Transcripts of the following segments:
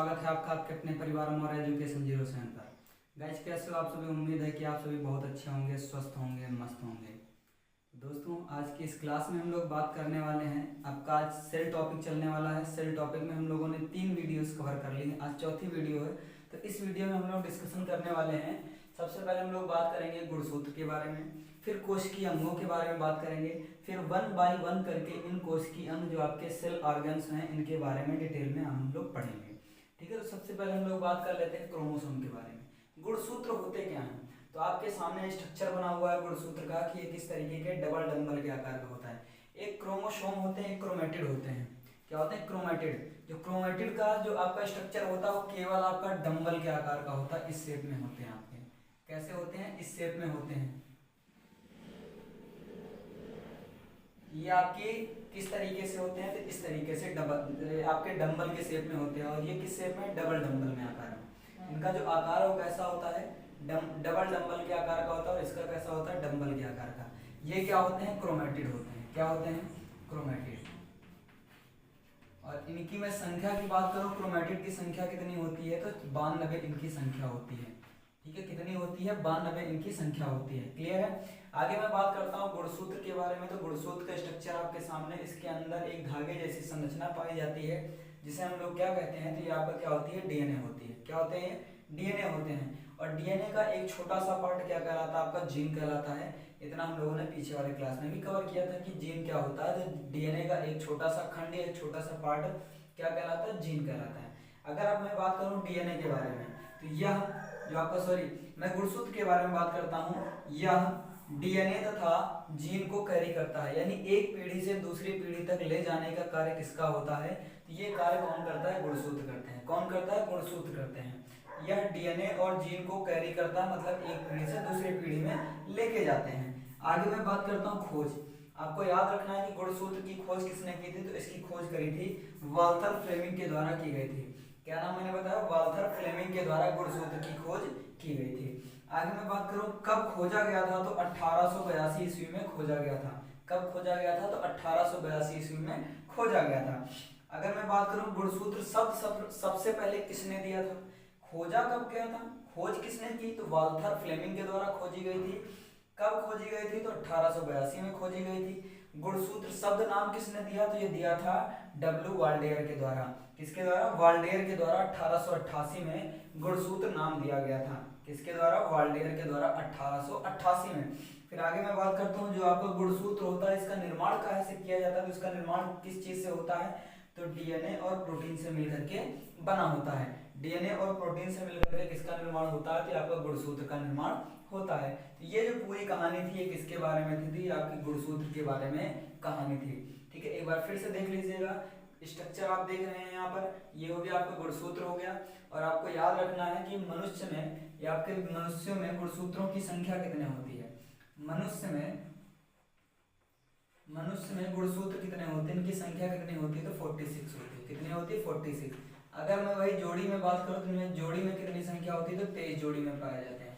स्वागत है आपका आपके अपने परिवार मोर एजुकेशन 07 पर। गाइस कैसे हो आप सभी। उम्मीद है कि आप सभी बहुत अच्छे होंगे, स्वस्थ होंगे, मस्त होंगे। दोस्तों आज की इस क्लास में हम लोग बात करने वाले हैं, आपका आज सेल टॉपिक चलने वाला है। सेल टॉपिक में हम लोगों ने 3 वीडियोस कवर कर ली हैं, आज चौथी वीडियो है। तो इस वीडियो में हम लोग डिस्कशन करने वाले हैं। सबसे पहले हम लोग बात करेंगे गुणसूत्र के बारे में, फिर कोशिकीय अंगों के बारे में बात करेंगे, फिर 1 बाय 1 करके इन कोशिकीय अंग जो आपके सेल ऑर्गन्स हैं इनके बारे में डिटेल में हम लोग पढ़ेंगे। ठीक है, तो सबसे पहले हम लोग बात कर लेते हैं क्रोमोसोम के बारे में। गुणसूत्र होते क्या हैं, तो आपके सामने स्ट्रक्चर बना हुआ है गुणसूत्र का कि ये किस तरीके के डबल डंबल के आकार का होता है। एक क्रोमोसोम होते हैं, एक क्रोमेटिड होते हैं। क्या होते हैं? क्रोमेटिड। जो क्रोमेटिड का जो आपका स्ट्रक्चर होता है वो केवल आपका डंबल के आकार का होता है, इस शेप में होते हैं आपके। कैसे होते हैं? इस शेप में होते हैं। ये आपके किस तरीके से होते हैं? तो इस तरीके से डबल आपके डंबल के शेप में होते हैं। और ये किस शेप में? डबल डंबल में आकार में। इनका जो आकार है वो कैसा होता है? डबल डंबल के आकार का होता है। और इसका कैसा होता है? डंबल के आकार का। ये क्या होते हैं? क्रोमेटिड होते हैं। क्या होते हैं? क्रोमेटिड। और इनकी मैं संख्या की बात करूं, क्रोमेटिड की संख्या कितनी होती है? तो 92 इनकी संख्या होती है। ठीक है, कितनी होती है? 92 इनकी संख्या होती है। क्लियर है? आगे मैं बात करता हूँ गुणसूत्र के बारे में। तो गुणसूत्र का स्ट्रक्चर आपके सामने, इसके अंदर एक धागे जैसी संरचना पाई जाती है जिसे हम लोग क्या कहते हैं? तो ये आपका क्या होती है? डीएनए होती है। क्या होते हैं? डीएनए होते हैं। और डीएनए का एक छोटा सा पार्ट क्या कहलाता है? आपका जीन कहलाता है। इतना हम लोगों ने पीछे वाले क्लास में भी कवर किया था कि जीन क्या होता है। तो डीएनए का एक छोटा सा खंड, एक छोटा सा पार्ट क्या कहलाता है? जीन कहलाता है। अगर अब मैं बात करूं डीएनए के बारे में, तो यह जो आपका मैं गुणसूत्र के बारे में बात करता हूं। यह डीएनए तथा जीन को कैरी करता है, यानी एक पीढ़ी से दूसरी पीढ़ी तक ले जाने का कार्य किसका होता है? तो ये कार्य कौन करता है? गुणसूत्र करते हैं। कौन करता है? गुणसूत्र करते हैं। यह डीएनए और जीन को कैरी करता है, मतलब एक पीढ़ी से दूसरी पीढ़ी में लेके जाते हैं। आगे मैं बात करता हूँ खोज। आपको याद रखना है कि गुणसूत्र की खोज किसने की थी? तो इसकी खोज करी थी वाल्थर फ्लेमिंग के द्वारा की गई थी। क्या नाम मैंने बताया? वाल्थर फ्लेमिंग के द्वारा गुणसूत्र की खोज की गई थी। आगे मैं बात करूं कब खोजा गया था, तो 1882 ईस्वी में खोजा गया था। कब खोजा गया था? तो 1882 ईस्वी में खोजा गया था। अगर मैं बात करूं गुणसूत्र शब्द सबसे पहले किसने दिया था? खोजा कब गया था? खोज किसने की? तो वाल्थर फ्लेमिंग के द्वारा खोजी गई थी। कब खोजी गई थी? तो 1882 में खोजी गई थी। गुणसूत्र शब्द नाम किसने दिया? तो ये दिया था डब्ल्यू वाल्डेयर के द्वारा। किसके द्वारा? वाल्डेयर के द्वारा 1888 में गुणसूत्र नाम दिया गया था। किसके द्वारा? वाल्डेयर के द्वारा 1888 में। फिर आगे मैं बात करता हूँ जो आपका गुणसूत्र होता है इसका निर्माण कहाँ से किया जाता है? तो इसका निर्माण किस चीज से होता है? तो डीएनए और प्रोटीन से मिलकर के बना होता है। डीएनए और प्रोटीन से मिलकर के किसका निर्माण होता है? तो आपका गुणसूत्र का निर्माण होता है। तो ये जो पूरी कहानी थी ये किसके बारे में थी? आपकी गुणसूत्र के बारे में कहानी थी। ठीक है, एक बार फिर से देख लीजिएगा। स्ट्रक्चर आप देख रहे हैं यहाँ पर, ये हो गया आपका गुणसूत्र हो गया। और आपको याद रखना है कि मनुष्य में या आपके मनुष्यों में गुणसूत्रों की संख्या कितनी होती है? मनुष्य में गुणसूत्र कितने होते हैं? इनकी संख्या कितनी होती है? तो 46 होती है। कितनी होती है? 46। अगर मैं वही जोड़ी में बात करूं तो इनमें जोड़ी में कितनी संख्या होती है? तो 23 जोड़ी में पाए जाते हैं।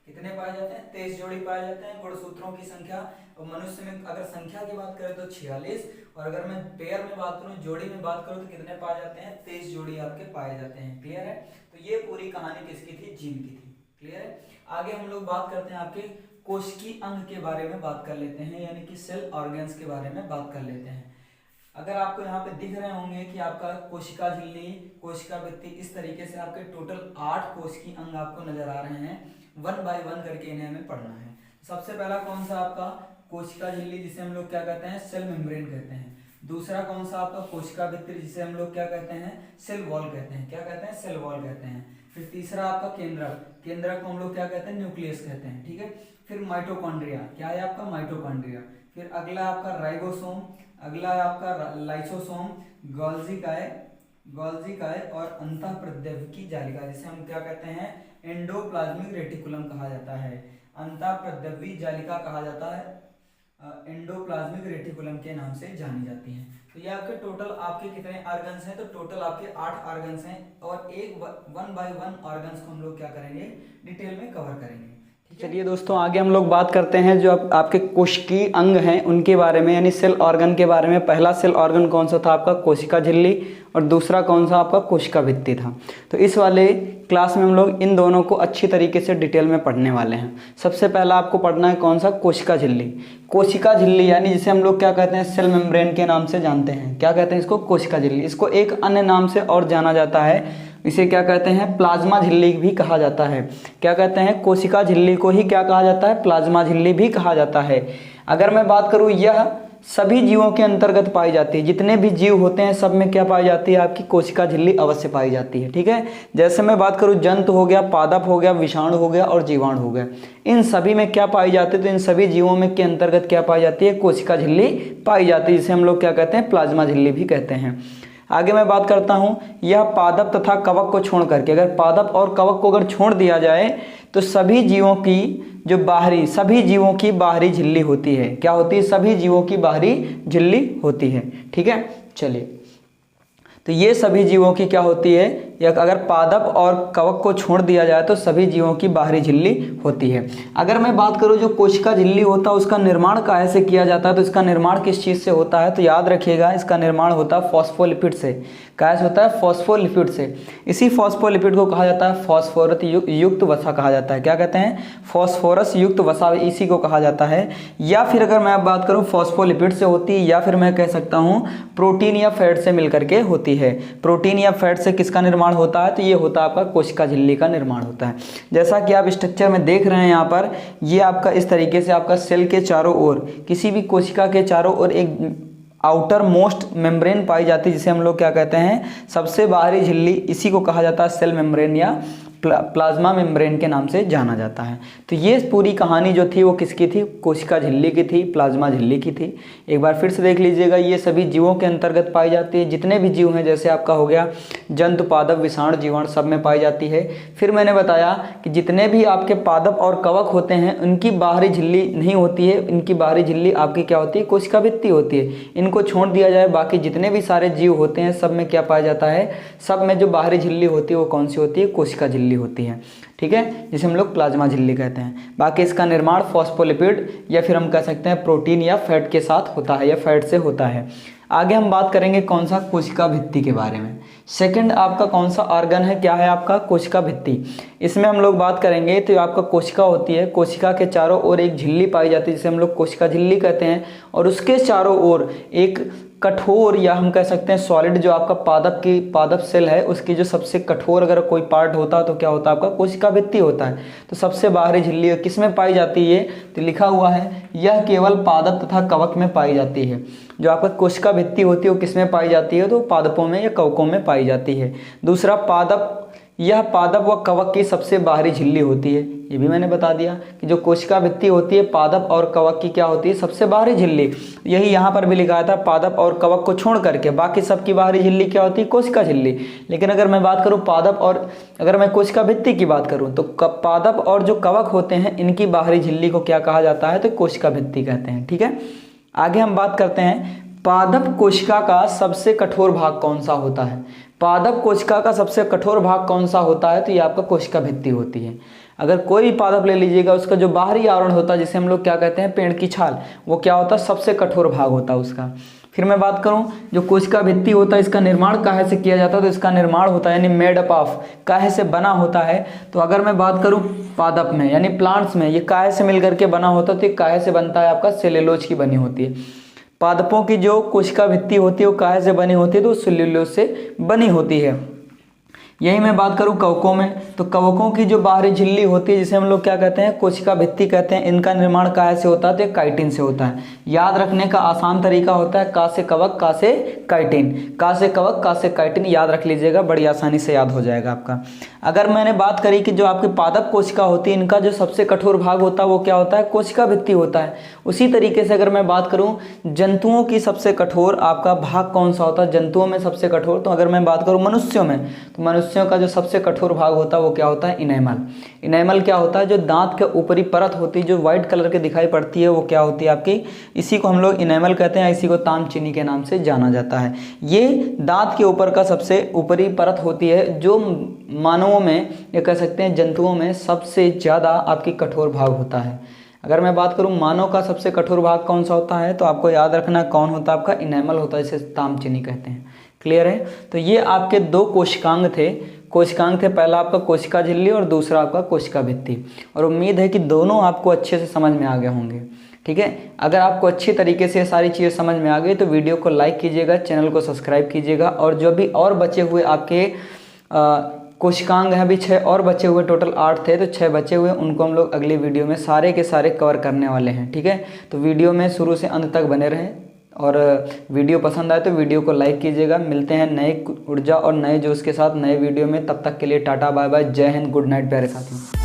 कितने पाए जाते हैं? 23 जोड़ी पाए जाते हैं गुणसूत्रों की संख्या। और मनुष्य में अगर संख्या की बात करें तो 46। और अगर मैं पेयर में बात करूं, जोड़ी में बात करूं, तो कितने पाए जाते हैं? 23 जोड़ी आपके पाए जाते हैं। क्लियर है? तो ये पूरी कहानी किसकी थी? जीन की थी। क्लियर है? आगे हम लोग बात करते हैं आपके कोशिकीय अंग के बारे में बात कर लेते हैं, यानी कि सेल ऑर्गन्स के बारे में बात कर लेते हैं। अगर आपको यहाँ पे दिख रहे होंगे कि आपका कोशिका झिल्ली, कोशिका भित्ति, इस तरीके से आपके टोटल 8 कोशिकीय अंग आपको नजर आ रहे हैं। 1 बाय 1 करके इन्हें हमें पढ़ना है। सबसे पहला कौन सा? आपका कोशिका झिल्ली, जिसे हम लोग क्या कहते हैं? सेल मेम्ब्रेन कहते हैं। दूसरा कौन सा? आपका कोशिका भित्ति, जिसे हम लोग क्या कहते हैं? सेल वॉल कहते हैं। क्या कहते हैं? सेल वॉल कहते हैं। फिर तीसरा आपका केंद्रक, केंद्रक को हम लोग क्या कहते हैं? न्यूक्लियस कहते हैं। ठीक है। फिर माइटोकॉन्ड्रिया, क्या है आपका? माइटोकॉन्ड्रिया। फिर अगला आपका राइबोसोम, अगला है आपका लाइसोसोम, गोल्जी काय और अंतःप्रद्रव्यकी जालिका, जिसे हम क्या कहते हैं? एंडोप्लाज्मिक रेटिकुलम कहा जाता है। अंतःप्रद्रव्य जालिका कहा जाता है, एंडोप्लाज्मिक रेटिकुलम के नाम से जानी जाती हैं। तो ये आपके टोटल आपके कितने ऑर्गन्स हैं? तो टोटल आपके 8 ऑर्गन्स हैं। और एक 1 बाय 1 ऑर्गन्स को हम लोग क्या करेंगे? डिटेल में कवर करेंगे। चलिए दोस्तों, आगे हम लोग बात करते हैं जो आपके कोशिकीय अंग हैं उनके बारे में, यानी सेल ऑर्गन के बारे में। पहला सेल ऑर्गन कौन सा था आपका? कोशिका झिल्ली। और दूसरा कौन सा आपका? कोशिका भित्ति था। तो इस वाले क्लास में हम लोग इन दोनों को अच्छी तरीके से डिटेल में पढ़ने वाले हैं। सबसे पहला आपको पढ़ना है कौन सा? कोशिका झिल्ली। कोशिका झिल्ली यानी जिसे हम लोग क्या कहते हैं? सेल मेम्ब्रेन के नाम से जानते हैं। क्या कहते हैं इसको? कोशिका झिल्ली। इसको एक अन्य नाम से और जाना जाता है, इसे क्या कहते हैं? प्लाज्मा झिल्ली भी कहा जाता है। क्या कहते हैं? कोशिका झिल्ली को ही क्या कहा जाता है? प्लाज्मा झिल्ली भी कहा जाता है। अगर मैं बात करूं, यह सभी जीवों के अंतर्गत पाई जाती है। जितने भी जीव होते हैं सब में क्या पाई जाती है? आपकी कोशिका झिल्ली अवश्य पाई जाती है। ठीक है, जैसे मैं बात करूं, जंतु हो गया, पादप हो गया, विषाणु हो गया और जीवाणु हो गया, इन सभी में क्या पाई जाती है? तो इन सभी जीवों में के अंतर्गत क्या पाई जाती है? कोशिका झिल्ली पाई जाती है, जिसे हम लोग क्या कहते हैं? प्लाज्मा झिल्ली भी कहते हैं। आगे मैं बात करता हूं, यह पादप तथा कवक को छोड़ करके, अगर पादप और कवक को अगर छोड़ दिया जाए तो सभी जीवों की जो सभी जीवों की बाहरी झिल्ली होती है। क्या होती है? सभी जीवों की बाहरी झिल्ली होती है। ठीक है, चलिए, तो ये सभी जीवों की क्या होती है? या अगर पादप और कवक को छोड़ दिया जाए तो सभी जीवों की बाहरी झिल्ली होती है। अगर मैं बात करूं, जो कोशिका झिल्ली होता है उसका निर्माण काहे से किया जाता है? तो इसका निर्माण किस चीज़ से होता है? तो याद रखिएगा, इसका निर्माण होता है फॉस्फोलिपिड से। कैसे होता है? फॉस्फोलिपिड से। इसी फॉस्फोलिपिड को कहा जाता है फॉस्फोरस युक्त वसा कहा जाता है। क्या कहते हैं? फॉस्फोरस युक्त वसा, इसी को कहा जाता है। या फिर अगर मैं बात करूं, फॉस्फोलिपिड से होती है, या फिर मैं कह सकता हूं प्रोटीन या फैट से मिलकर के होती है। प्रोटीन या फैट से किसका निर्माण होता है? तो ये होता है आपका कोशिका झिल्ली का निर्माण होता है। जैसा कि आप स्ट्रक्चर में देख रहे हैं यहाँ पर, ये आपका इस तरीके से आपका सेल के चारों ओर, किसी भी कोशिका के चारों ओर एक आउटर मोस्ट मेम्ब्रेन पाई जाती है, जिसे हम लोग क्या कहते हैं? सबसे बाहरी झिल्ली। इसी को कहा जाता है सेल मेम्ब्रेन या प्लाज्मा मेम्ब्रेन के नाम से जाना जाता है। तो ये पूरी कहानी जो थी वो किसकी थी? कोशिका झिल्ली की थी, प्लाज्मा झिल्ली की थी। एक बार फिर से देख लीजिएगा, ये सभी जीवों के अंतर्गत पाई जाती है। जितने भी जीव हैं, जैसे आपका हो गया जंतु, पादप, विषाणु, जीवाणु, सब में पाई जाती है। फिर मैंने बताया कि जितने भी आपके पादप और कवक होते हैं उनकी बाहरी झिल्ली नहीं होती है, इनकी बाहरी झिल्ली आपकी क्या होती है? कोशिका भित्ति होती है। इनको छोड़ दिया जाए, बाकी जितने भी सारे जीव होते हैं सब में क्या पाया जाता है? सब में जो बाहरी झिल्ली होती है वो कौन सी होती है? कोशिका झिल्ली होती है। ठीक है, जिसे हम लोग प्लाज्मा झिल्ली कहते हैं। बाकी इसका निर्माण फॉस्फोलिपिड या फिर हम कह सकते हैं प्रोटीन या फैट के साथ होता है, या फैट से होता है। आगे हम बात करेंगे कौन सा? कोशिका भित्ति के बारे में। सेकंड आपका कौन सा ऑर्गन है? क्या है आपका? कोशिका भित्ति। इसमें हम लोग बात करेंगे तो आपका कोशिका होती है, कोशिका के चारों ओर एक झिल्ली पाई जाती है जिसे हम लोग कोशिका झिल्ली कहते हैं, और उसके चारों ओर एक कठोर या हम कह सकते हैं सॉलिड, जो आपका पादप सेल है उसकी जो सबसे कठोर अगर कोई पार्ट होता है तो क्या होता है? आपका कोशिका भित्ति होता है। तो सबसे बाहरी झिल्ली किस में पाई जाती है? तो लिखा हुआ है यह केवल पादप तथा कवक में पाई जाती है। जो आपका कोशिका भित्ति होती है वो किस में पाई जाती है? तो पादपों में या कवकों में पाई जाती है। दूसरा, पादप, यह पादप व कवक की सबसे बाहरी झिल्ली होती है। ये भी मैंने बता दिया कि जो कोशिका भित्ति होती है, पादप और कवक की क्या होती है? सबसे बाहरी झिल्ली। यही यहाँ पर भी लिखा था, पादप और कवक को छोड़ करके बाकी सबकी बाहरी झिल्ली क्या होती है? कोशिका झिल्ली। लेकिन अगर मैं बात करूँ पादप और अगर मैं कोशिका भित्ति की बात करूँ तो पादप और जो कवक होते हैं इनकी बाहरी झिल्ली को क्या कहा जाता है? तो कोशिका भित्ति कहते हैं। ठीक है, आगे हम बात करते हैं पादप कोशिका का सबसे कठोर भाग कौन सा होता है? पादप कोशिका का सबसे कठोर भाग कौन सा होता है? तो ये आपका कोशिका भित्ति होती है। अगर कोई भी पादप ले लीजिएगा, उसका जो बाहरी आवरण होता है जिसे हम लोग क्या कहते हैं? पेड़ की छाल, वो क्या होता है? सबसे कठोर भाग होता है उसका। फिर मैं बात करूं, जो कोशिका भित्ति होता है इसका निर्माण काहे से किया जाता है? तो इसका निर्माण होता है यानी मेड अप ऑफ, काहे से बना होता है? तो अगर मैं बात करूं पादप में यानी प्लांट्स में, ये काहे से मिलकर के बना होता है? तो ये काहे से बनता है? आपका सेल्यूलोज की बनी होती है। पादपों की जो कोशिका भित्ति होती है वो काहे से बनी होती है? तो सेल्यूलोज से बनी होती है। यही मैं बात करूं कवकों में, तो कवकों की जो बाहरी झिल्ली होती है जिसे हम लोग क्या कहते हैं? कोशिका भित्ति कहते हैं। इनका निर्माण काहे से होता है? तो काइटिन से होता है। याद रखने का आसान तरीका होता है का से कवक, का से काइटिन, का से कवक, का से काइटिन, याद रख लीजिएगा, बड़ी आसानी से याद हो जाएगा आपका। अगर मैंने बात करी कि जो आपकी पादप कोशिका होती है इनका जो सबसे कठोर भाग होता है वो क्या होता है? कोशिका भित्ति होता है। उसी तरीके से अगर मैं बात करूं जंतुओं की सबसे कठोर आपका भाग कौन सा होता है? जंतुओं में सबसे कठोर, तो अगर मैं बात करूं मनुष्यों में, तो मनुष्यों सदस्यों का जो सबसे कठोर भाग होता है वो क्या होता है? इनेमल। इनेमल क्या होता है? जो दांत के ऊपरी परत होती है जो व्हाइट कलर की दिखाई पड़ती है वो क्या होती है आपकी? इसी को हम लोग इनेमल कहते हैं, इसी को तामचीनी के नाम से जाना जाता है। ये दांत के ऊपर का सबसे ऊपरी परत होती है जो मानवों में या कह सकते हैं जंतुओं में सबसे ज़्यादा आपकी कठोर भाग होता है। अगर मैं बात करूं मानव का सबसे कठोर भाग कौन सा होता है तो आपको याद रखना कौन होता है? आपका इनेमल होता है, जिसे तामचीनी कहते हैं। क्लियर है? तो ये आपके दो कोशिकांग थे। पहला आपका कोशिका झिल्ली और दूसरा आपका कोशिका भित्ति। और उम्मीद है कि दोनों आपको अच्छे से समझ में आ गए होंगे। ठीक है, अगर आपको अच्छी तरीके से सारी चीज़ें समझ में आ गई तो वीडियो को लाइक कीजिएगा, चैनल को सब्सक्राइब कीजिएगा। और जो भी और बचे हुए आपके कोशिकांग हैं, अभी 6 और बचे हुए, टोटल 8 थे तो 6 बचे हुए, उनको हम लोग अगली वीडियो में सारे के सारे कवर करने वाले हैं। ठीक है, तो वीडियो में शुरू से अंत तक बने रहें और वीडियो पसंद आए तो वीडियो को लाइक कीजिएगा। मिलते हैं नए ऊर्जा और नए जोश के साथ नए वीडियो में, तब तक के लिए टाटा बाय बाय, जय हिंद, गुड नाइट प्यारे साथियों।